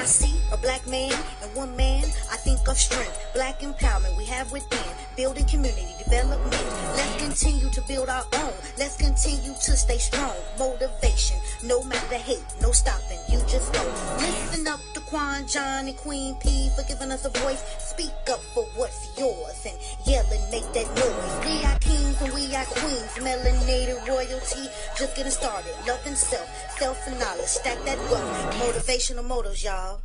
see a black man and one man, I think of strength, black empowerment we have within, building community development. Let's continue to build our own. Let's continue to stay strong. Motivation, no matter the hate, no stopping. You just go. Listen up to Quan, John, and Queen P for giving us a voice. Speak up for what's yours and yell and make that noise. We are kings and we are queens. Melanated royalty, just getting started. Loving self and knowledge. Stack that wealth. Motivational motives, y'all.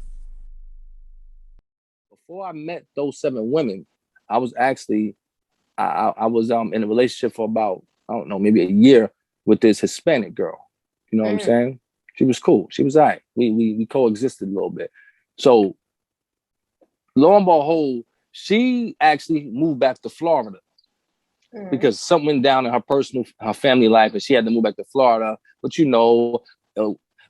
Before I met those 7 women, I was actually I was in a relationship for about, I don't know, maybe a year with this Hispanic girl. You know what I'm saying? She was cool. She was all right. We coexisted a little bit. So lo and behold, she actually moved back to Florida because something went down in her family life, and she had to move back to Florida. But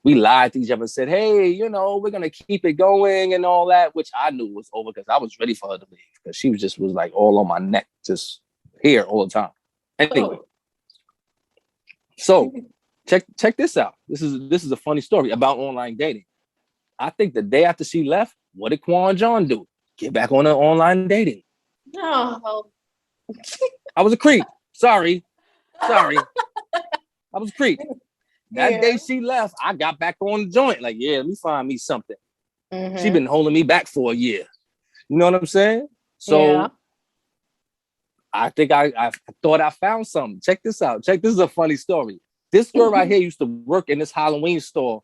we lied to each other and said, hey, we're going to keep it going and all that, which I knew was over because I was ready for her to leave because she was like all on my neck, just here all the time. Anyway, so check this out. This is a funny story about online dating. I think the day after she left, what did Quan John do? Get back on the online dating. No. I was a creep. Sorry. I was a creep. That day she left, I got back on the joint. Like, yeah, let me find me something. She been holding me back for a year. You know what I'm saying? So I think I thought I found something. Check this out. This is a funny story. This girl right here used to work in this Halloween store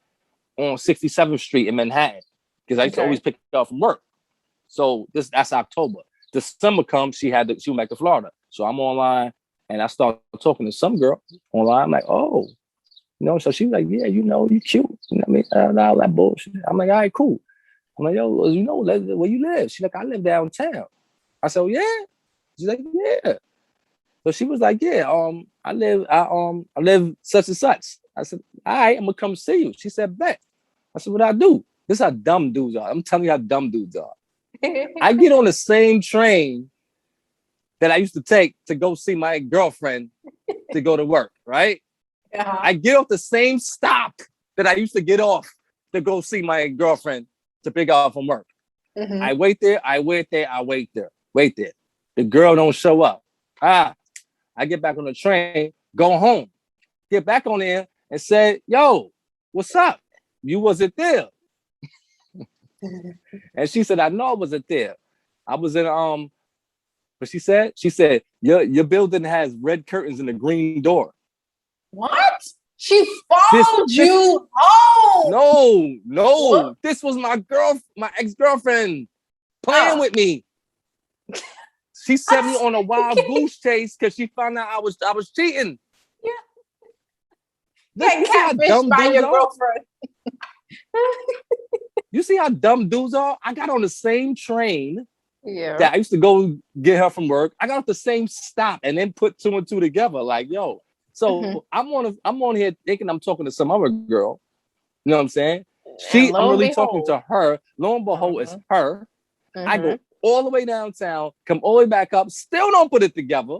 on 67th Street in Manhattan because I used to always pick her up from work. So that's October. December comes, she went back to Florida. So I'm online and I start talking to some girl online. I'm like, oh. So she was like, yeah, you cute. You know what I mean? All that bullshit. I'm like, all right, cool. I'm like, yo, where you live? She's like, I live downtown. I said, oh, yeah? She's like, yeah. So she was like, yeah, I live such and such. I said, all right, I'm gonna come see you. She said, bet. I said, what I do? This is how dumb dudes are. I'm telling you how dumb dudes are. I get on the same train that I used to take to go see my girlfriend to go to work, right? I get off the same stop that I used to get off to go see my girlfriend to pick her up from work. I wait there. The girl don't show up. I get back on the train, go home, get back on there and say, yo, what's up? You wasn't there. And she said, I know I wasn't there. I was in, what she said? She said, your building has red curtains and a green door. What? She followed you home? No. What? This was my ex-girlfriend playing with me. She sent me on a wild goose chase because she found out I was cheating. Yeah. Get catfished by your girlfriend. You see how dumb dudes are? I got on the same train that I used to go get her from work. I got off the same stop and then put 2 and 2 together. Like, yo. So I'm on here thinking I'm talking to some other girl. You know what I'm saying? I'm really talking to her. Lo and behold, it's her. I go all the way downtown, come all the way back up, still don't put it together.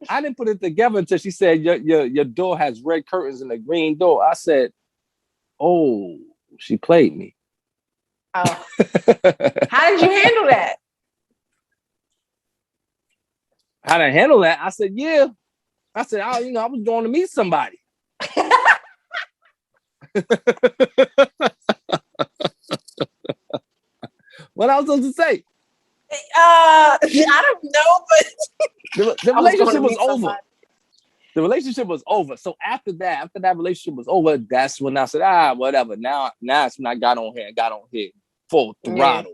I didn't put it together until she said, your door has red curtains and a green door. I said, oh, she played me. Oh. How did you handle that? How did I handle that? I said, yeah. I said, I was going to meet somebody. What I was supposed to say? I don't know, but the relationship was over. Somebody. The relationship was over. So after that relationship was over, that's when I said, whatever. Now it's when I got on here full throttle.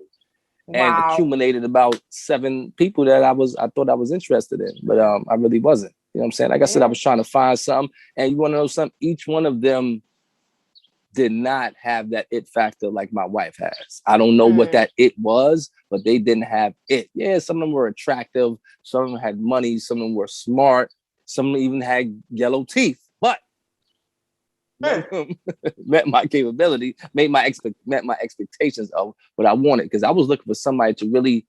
And accumulated about 7 people that I thought I was interested in, but I really wasn't. You know what I'm saying? Like I said, I was trying to find something, and you want to know something? Each one of them did not have that it factor like my wife has. I don't know what that it was, but they didn't have it. Yeah, some of them were attractive, some of them had money, some of them were smart, some of them even had yellow teeth, but met my capability, met my expectations of what I wanted, because I was looking for somebody to really,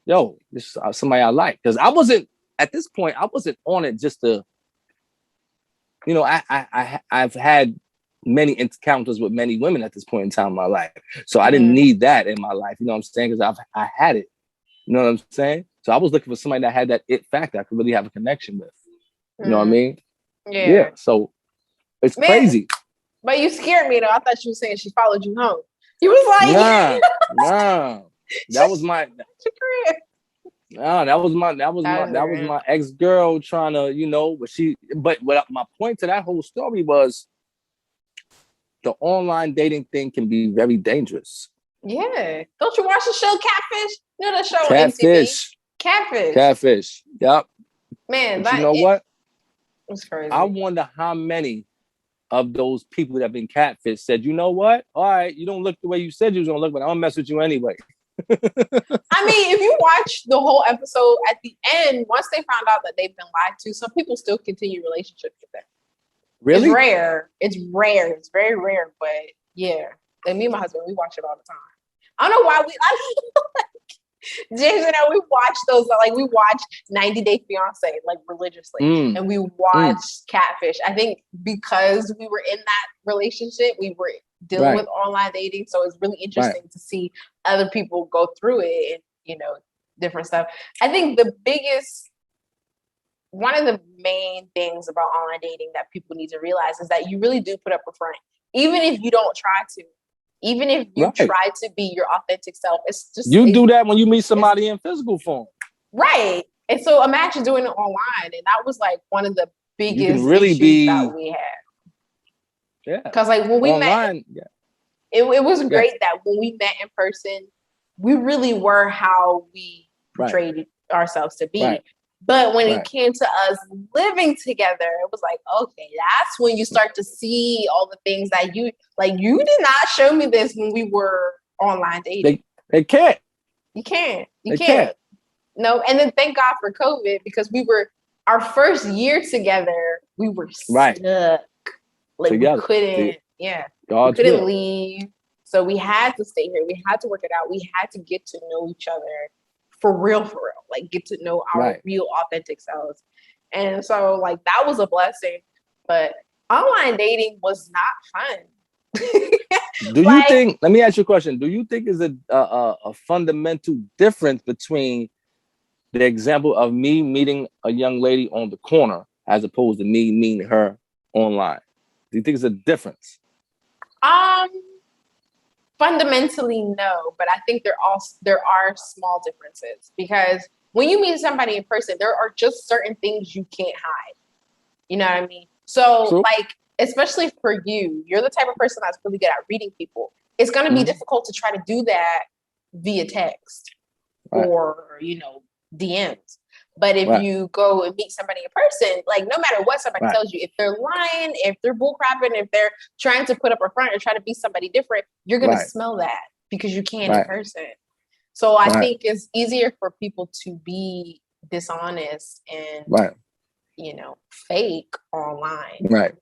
this is somebody I like. Because I wasn't, at this point, I wasn't on it just to, I've had many encounters with many women at this point in time in my life. So I didn't need that in my life. You know what I'm saying? Because I had it. You know what I'm saying? So I was looking for somebody that had that it factor I could really have a connection with. You know what I mean? Yeah. So it's crazy. But you scared me though. I thought you were saying she followed you home. You was like, nah. That was my my ex-girl trying to, but what my point to that whole story was the online dating thing can be very dangerous. Yeah. Don't you watch the show Catfish? You know the show Catfish. on MTV? Catfish. Yep. Man, but you know what? It's crazy. I wonder how many of those people that have been catfish said, you know what? All right, you don't look the way you said you was gonna look, but I'm gonna mess with you anyway. I mean, if you watch the whole episode, at the end, once they found out that they've been lied to, some people still continue relationships with them. Really? It's rare. It's rare. It's very rare, but yeah. And me and my husband, we watch it all the time. I don't know why James and I, we watch those, like we watch 90 Day Fiance like religiously, and we watch Catfish. I think because we were in that relationship, we were dealing with online dating, so it's really interesting to see other people go through it and different stuff. I think one of the main things about online dating that people need to realize is that you really do put up a front, even if you don't try to. Even if you try to be your authentic self, it's just do that when you meet somebody in physical form, right? And so imagine doing it online, and that was like one of the biggest really issues that we had. Yeah, because like when we online, met, it was great that when we met in person, we really were how we portrayed ourselves to be. But when it came to us living together, it was like, okay, that's when you start to see all the things that you did not show me this when we were online dating. They can't. You can't. You can't. No, and then thank God for COVID, because we were our first year together, we were stuck. Like together. We couldn't, we couldn't leave. So we had to stay here. We had to work it out. We had to get to know each other. For real, like get to know our real authentic selves. And so like that was a blessing, but online dating was not fun. Do you think, let me ask you a question. Do you think is a fundamental difference between the example of me meeting a young lady on the corner as opposed to me meeting her online? Do you think it's a difference? Fundamentally, no, but I think there are small differences, because when you meet somebody in person, there are just certain things you can't hide. You know what I mean? So like, especially for you, you're the type of person that's really good at reading people. It's going to be difficult to try to do that via text or, DMs. But if you go and meet somebody in person, like no matter what somebody tells you, if they're lying, if they're bullcrapping, if they're trying to put up a front or try to be somebody different, you're going to smell that because you can't in person. So I think it's easier for people to be dishonest and, fake online.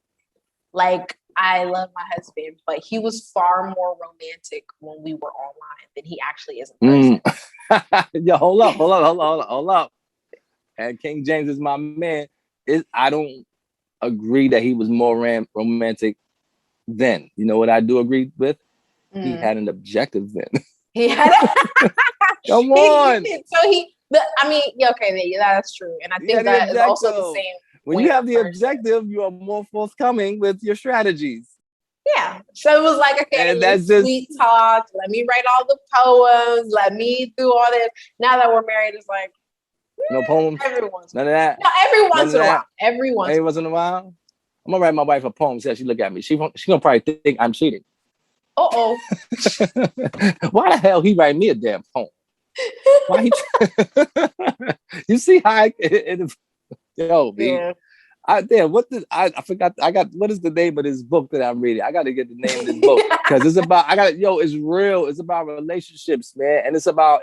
Like, I love my husband, but he was far more romantic when we were online than he actually is in person. Yo, hold up. And King James is my man. I don't agree that he was more romantic then. You know what I do agree with? He had an objective then. He had Come on. That's true. And I think that is also the same. When you have the objective, you are more forthcoming with your strategies. Yeah. So it was like, okay, and that's sweet talk. Let me write all the poems. Let me do all this. Now that we're married, it's like, no poems? None of that? No, every once in a while. Every once in a while? I'm going to write my wife a poem. See how she look at me. She going to probably think I'm cheating. Uh-oh. Why the hell he write me a damn poem? Why you see how yo, B. Yeah. I forgot. What is the name of this book that I'm reading? I got to get the name of this book because it's about. It's real. It's about relationships, man, and it's about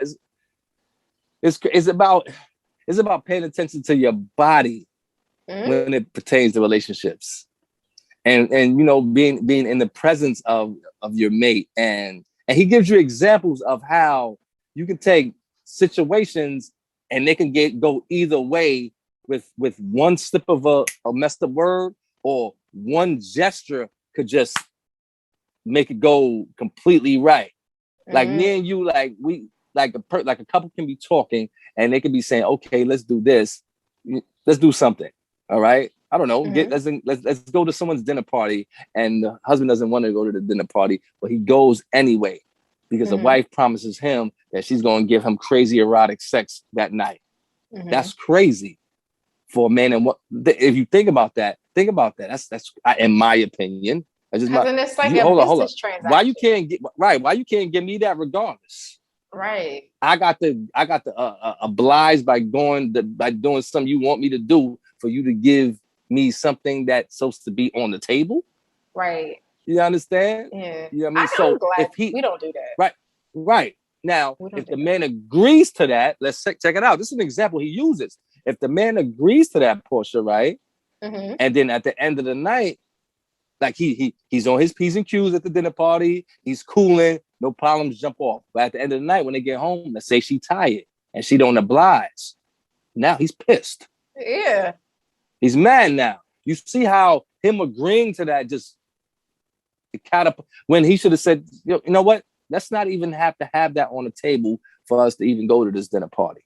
paying attention to your body when it pertains to relationships, and being in the presence of your mate, and he gives you examples of how you can take situations and they can go either way. With one slip of a messed up word or one gesture could just make it go completely right. Like me and you, like a couple can be talking and they can be saying, okay, let's do this. Let's do something. All right. I don't know. Let's go to someone's dinner party, and the husband doesn't want to go to the dinner party, but he goes anyway because the wife promises him that she's going to give him crazy erotic sex that night. That's crazy for a man. And what if you think about that? That's in my opinion. That's just it's like a business transaction. Why you can't give me that regardless? Right. I got to oblige by doing something you want me to do for you to give me something that's supposed to be on the table. Right. You understand? Yeah. You know what I mean? So if we don't do that. Right. Now, if the man agrees to that, let's check it out. This is an example he uses. If the man agrees to that, Portia, right? And then at the end of the night, like he's on his P's and Q's at the dinner party, he's cooling, no problems, jump off. But at the end of the night, when they get home, let's say she tired and she don't oblige. Now he's pissed. Yeah. He's mad now. You see how him agreeing to that just when he should have said, you know what? Let's not even have to have that on the table for us to even go to this dinner party.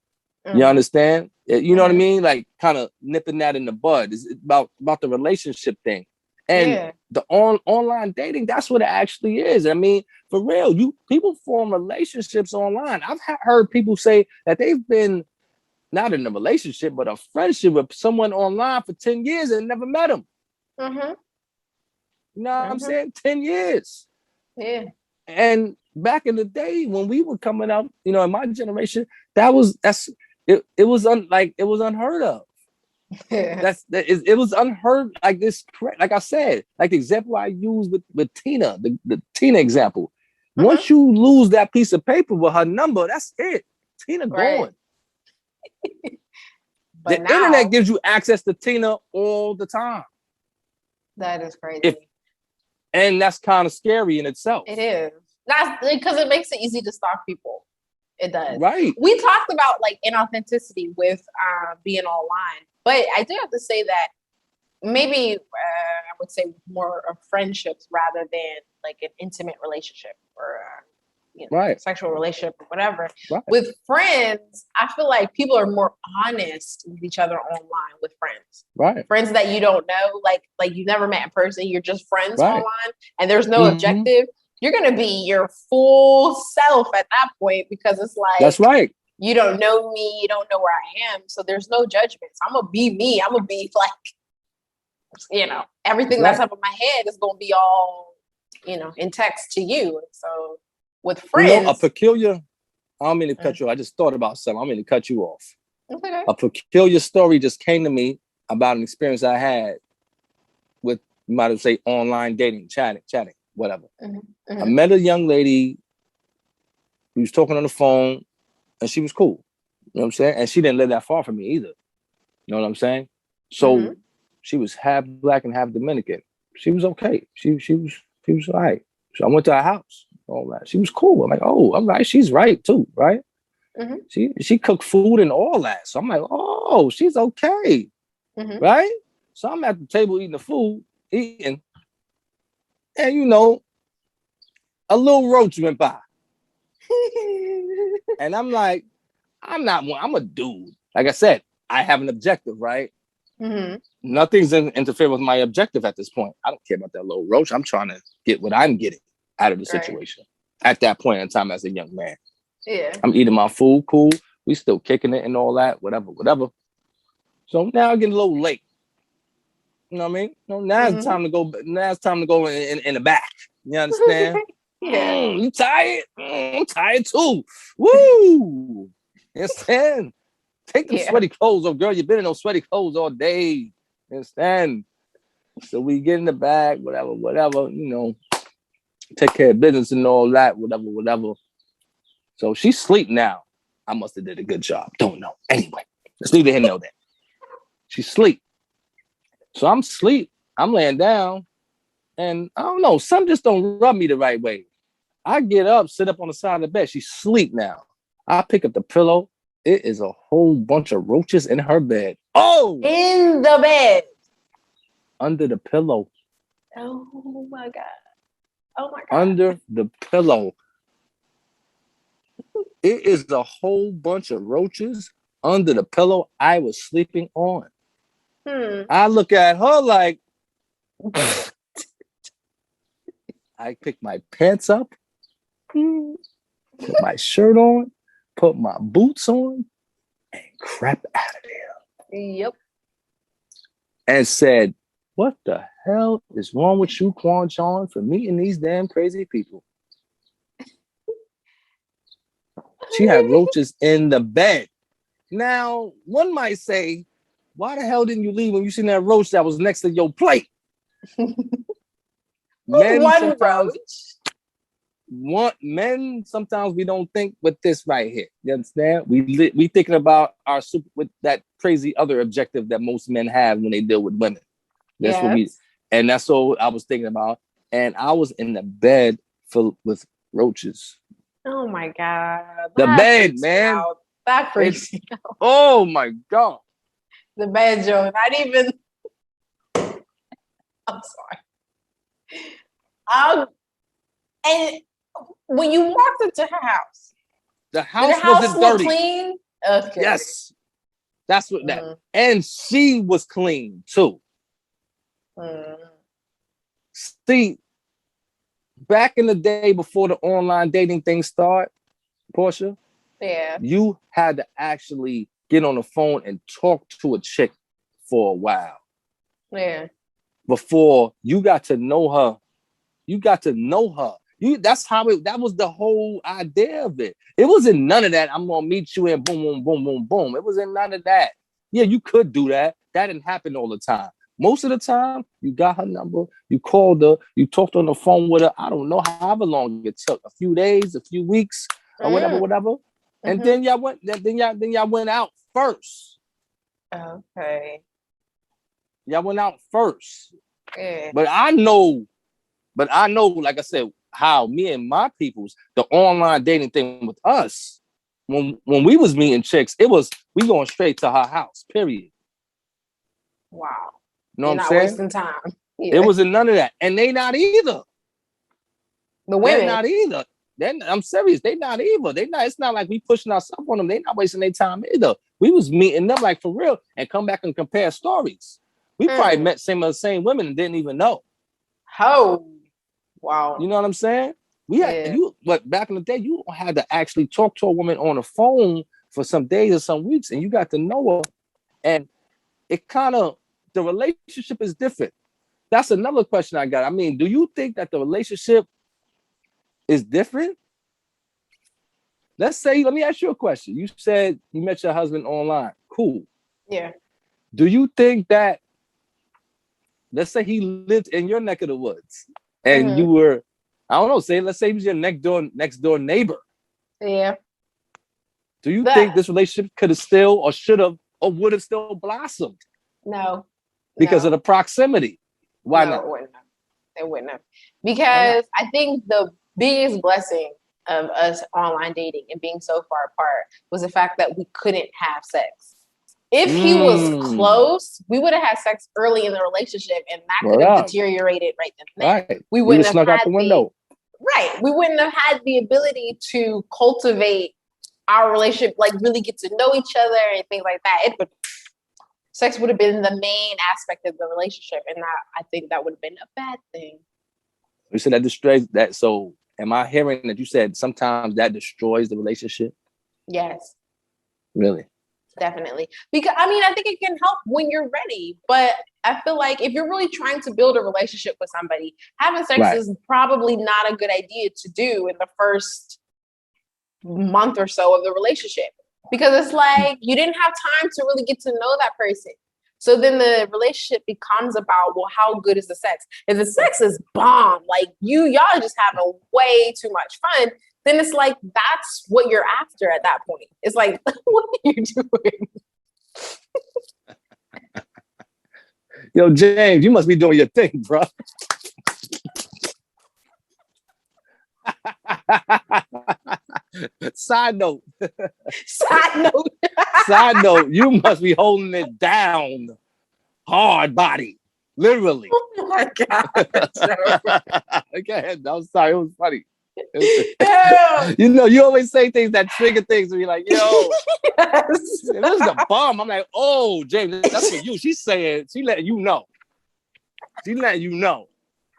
You understand? You know what I mean? Like kind of nipping that in the bud. It's about the relationship thing. And the online dating, that's what it actually is. I mean, for real, people form relationships online. I've heard people say that they've been not in a relationship, but a friendship with someone online for 10 years and never met him. You know what I'm saying? 10 years. Yeah. And back in the day when we were coming up, you know, in my generation, it was unheard of. It was unheard. Like this, like I said, like the example I used with Tina, the Tina example. Once you lose that piece of paper with her number, that's it. Tina gone. The internet gives you access to Tina all the time. That is crazy. And that's kind of scary in itself. It is. That's because it makes it easy to stalk people. It does. Right. We talked about like inauthenticity with being online, but I do have to say that maybe I would say more of friendships rather than like an intimate relationship or sexual relationship or whatever. Right. With friends, I feel like people are more honest with each other online with friends. Right. Friends that you don't know, like you never met in person, you're just friends online, and there's no objective. You're gonna be your full self at that point because it's like that's right. You don't know me, you don't know where I am, so there's no judgment. So I'm gonna be me. I'm gonna be like, everything that's up in my head is gonna be all, in text to you. So with friends, a peculiar. I don't mean to cut you. I just thought about something. I don't mean to cut you off. Okay. A peculiar story just came to me about an experience I had with, you might say, online dating, chatting, whatever. I met a young lady. We was talking on the phone, and she was cool. You know what I'm saying? And she didn't live that far from me either. You know what I'm saying? So she was half black and half Dominican. She was okay. She was all right. So I went to her house. All that. She was cool. I'm like, oh, I'm right. She's right too, right? She cooked food and all that. So I'm like, oh, she's okay, right? So I'm at the table eating the food, and a little roach went by, and I'm like, I'm a dude. Like I said, I have an objective, right? Nothing's interfering with my objective at this point. I don't care about that little roach. I'm trying to get what I'm getting out of the situation at that point in time as a young man. Yeah. I'm eating my food, cool. We still kicking it and all that, whatever. So now I get a little late. You know what I mean? Now it's time to go. Now it's time to go in the back. You understand? You tired? I'm tired too. Woo! You understand? Take the sweaty clothes off, girl. You've been in those sweaty clothes all day. You understand? So we get in the bag, whatever, take care of business and all that, whatever. So she's asleep now. I must have did a good job. Don't know. Anyway, let's leave him know that. She's asleep. So I'm asleep. I'm laying down. And I don't know, some just don't rub me the right way. I get up, sit up on the side of the bed. She's asleep now. I pick up the pillow. It is a whole bunch of roaches in her bed. Oh! In the bed. Under the pillow. Oh my God. Oh my God. Under the pillow. It is a whole bunch of roaches under the pillow I was sleeping on. I look at her like, I pick my pants up, put my shirt on, put my boots on, and crap out of there. Yep. And said, what the hell is wrong with you, Quan Chon, for meeting these damn crazy people? She had roaches in the bed. Now, one might say, why the hell didn't you leave when you seen that roach that was next to your plate? Men sometimes we don't think with this right here. You understand? We thinking about our with that crazy other objective that most men have when they deal with women. That's what and that's all I was thinking about. And I was in the bed with roaches. Oh my God. The bed, man. That freaks me out. Oh my God. The bed, Joe. Not even. I'm sorry. And when you walked into her house, the house wasn't dirty. Clean? Okay. Yes. That's what that. And she was clean too. See, back in the day before the online dating thing started, Portia, you had to actually get on the phone and talk to a chick for a while. Yeah. Before you got to know her. That's how that was the whole idea of it. It wasn't none of that. I'm gonna meet you and boom, boom, boom, boom, boom. It wasn't none of that. Yeah, you could do that. That didn't happen all the time. Most of the time, you got her number, you called her, you talked on the phone with her. I don't know however long it took, a few days, a few weeks, or whatever. And then y'all went out first. Okay. Y'all went out first. Yeah. But I know, like I said, how me and my peoples, the online dating thing with us, when we was meeting chicks, it was we going straight to her house, period. Wow. You know what I'm saying? Wasting time. Yeah. It wasn't none of that. And they not either. The women. They're not either. I'm serious. They not either. It's not like we pushing ourselves on them. They not wasting their time either. We was meeting them like for real and come back and compare stories. We probably met some of the same women and didn't even know. Oh, wow. You know what I'm saying? But back in the day, you had to actually talk to a woman on the phone for some days or some weeks, and you got to know her. And it kind of, the relationship is different. That's another question I got. I mean, do you think that the relationship is different? Let's say, let me ask you a question. You said you met your husband online. Cool. Yeah. Do you think that, let's say he lived in your neck of the woods and you were, I don't know, let's say he was your next door neighbor. Yeah. Do you think this relationship could have still or should have or would have still blossomed? No. Because of the proximity. Why not? It wouldn't have. Because I think the biggest blessing of us online dating and being so far apart was the fact that we couldn't have sex. If he was close, we would have had sex early in the relationship, and that could have deteriorated right then. Right. We wouldn't have snuck out the window. We wouldn't have had the ability to cultivate our relationship, like really get to know each other and things like that. Sex would have been the main aspect of the relationship, and I think that would have been a bad thing. You said that destroys that. So, am I hearing that you said sometimes that destroys the relationship? Yes. Really? Definitely. Because I think it can help when you're ready, but I feel like if you're really trying to build a relationship with somebody, having sex is probably not a good idea to do in the first month or so of the relationship, because it's like you didn't have time to really get to know that person. So then the relationship becomes about, well, how good is the sex? If the sex is bomb, like y'all just having way too much fun, then it's like, that's what you're after at that point. It's like, what are you doing? Yo, James, you must be doing your thing, bro. Side note, you must be holding it down. Hard body. Literally. Oh my God. Okay, I'm sorry. It was funny. You know, you always say things that trigger things and you're like, yo, this is the bomb. I'm like, oh, James, that's for you. She's saying, she letting you know. She letting you know.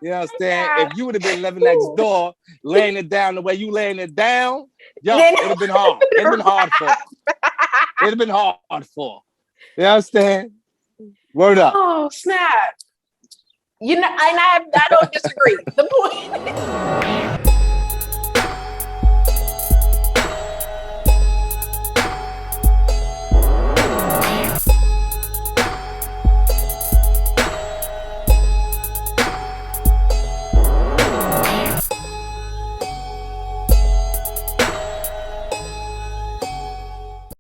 You understand? Yeah. If you would have been living next door, laying it down the way you laying it down, yo, it would have been hard. It'd been hard for her. It'd have been hard for her. You understand? Word up. Oh, snap. You know, and I don't disagree. The point